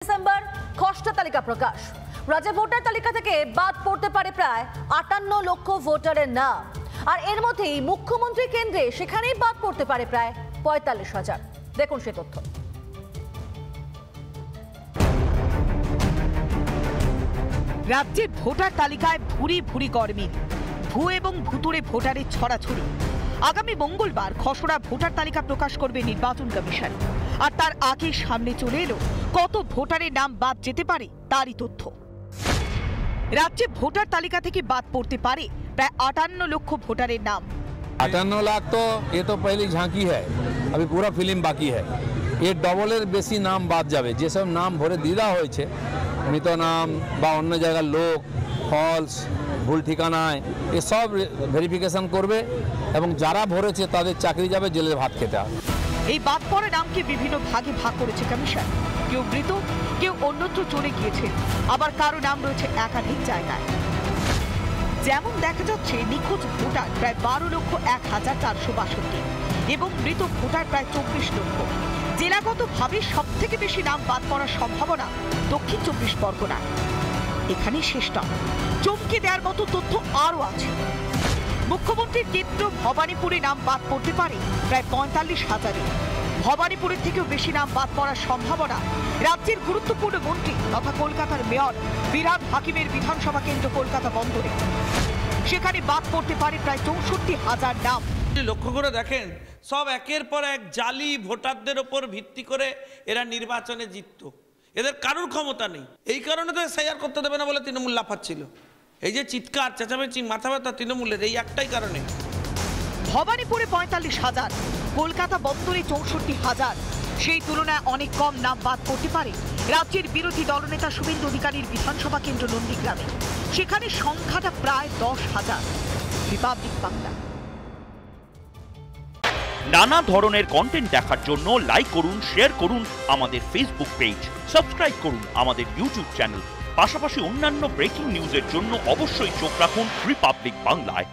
December খসড়া তালিকা প্রকাশ। রাজ্যে ভোটার তালিকা থেকে বাদ পড়তে পারে প্রায় ৫৮ লক্ষ ভোটারের নাম। আর এর মধ্যেই মুখ্যমন্ত্রী কেন্দ্রে সেখানেই বাদ পড়তে পারে প্রায় ৪৫,০০০। দেখুন সে তথ্য। রাজ্যে ভোটার তালিকায় ভুরি ভুরি গরমিল, ভুয়ো এবং ভুতুড়ে ভোটারের ছড়াছড়ি। আগামী মঙ্গলবার খসড়া ভোটার তালিকা প্রকাশ করবে নির্বাচন কমিশন। আর তার আগে সামনে চলে এলো কত ভোটারের নাম বাদ যেতে পারে তারই তথ্য। রাজ্যে ভোটার তালিকা থেকে বাদ পড়তে পারে প্রায় ৫৮ লক্ষ ভোটারের নাম। ৫৮ লাখ তো এ তো পহলি ঝাঁকি হ্যায়, अभी पूरा ফিল্ম বাকি হ্যায়। এর ডবলের বেশি নাম বাদ যাবে। যেসব নাম ভরে দিদা হয়েছে, মৃত নাম বা অন্য জায়গার লোক, ফলস, ভুল ঠিকানায়, এসব ভেরিফিকেশন করবে এবং যারা ভরেছে তাদের চাকরি যাবে, জেলের ভাত খেতে হবে। এই বাদ পড়া নামকে বিভিন্ন ভাগে ভাগ করেছে কমিশন। কেউ মৃত, কেউ অন্যত্র চলে গিয়েছে, আবার কারো নাম রয়েছে একাধিক জায়গায়। যেমন দেখা যাচ্ছে, নিখোঁজ ভোটার প্রায় ১২,০১,৪৬২ এবং মৃত ভোটার প্রায় ২৪ লক্ষ। জেলাগতভাবে সব থেকে বেশি নাম বাদ পড়ার সম্ভাবনা দক্ষিণ ২৪ পরগনা। এখানেই শেষ নয়, চমকে দেওয়ার মতো তথ্য আরও আছে। মুখ্যমন্ত্রীর কেন্দ্র ভবানীপুরে নাম বাদ পড়তে পারে প্রায় ৪৫,০০০। ভবানীপুরের থেকেও বেশি নাম বাদ পড়ার সম্ভাবনা রাজ্যের গুরুত্বপূর্ণ মন্ত্রী তথা কলকাতার মেয়র বিরাট হাকিমের বিধানসভা কেন্দ্র কলকাতা বন্দরে। সেখানে বাদ পড়তে পারে প্রায় ৬৪,০০০ নাম। লক্ষ্য করে দেখেন, সব একের পর এক জালি ভোটারদের ওপর ভিত্তি করে এরা নির্বাচনে জিততো। এদের কারোর ক্ষমতা নেই। এই কারণে তো এসআইআর করতে দেবে না বলে তৃণমূল লাফাচ্ছিল। এই যে চিৎকার, চেঁচামেচি, মাথা ব্যথা তৃণমূলের, এই একটাই কারণে। ভবানীপুরে ৪৫,০০০, কলকাতা বন্দরে ৬৪,০০০। সেই তুলনায় অনেক কম নাম বাদ পড়তে পারে রাজ্যের বিরোধী দলনেতা শুভেন্দু অধিকারীর বিধানসভা কেন্দ্র নন্দীগ্রামে। সেখানে সংখ্যাটা প্রায় ১০,০০০। রিপাবলিক বাংলা। নানা ধরনের কন্টেন্ট দেখার জন্য লাইক করুন, শেয়ার করুন আমাদের ফেসবুক পেজ, সাবস্ক্রাইব করুন আমাদের ইউটিউব চ্যানেল। পাশাপাশি অন্যান্য ব্রেকিং নিউজের জন্য অবশ্যই চোখ রাখুন রিপাবলিক বাংলায়।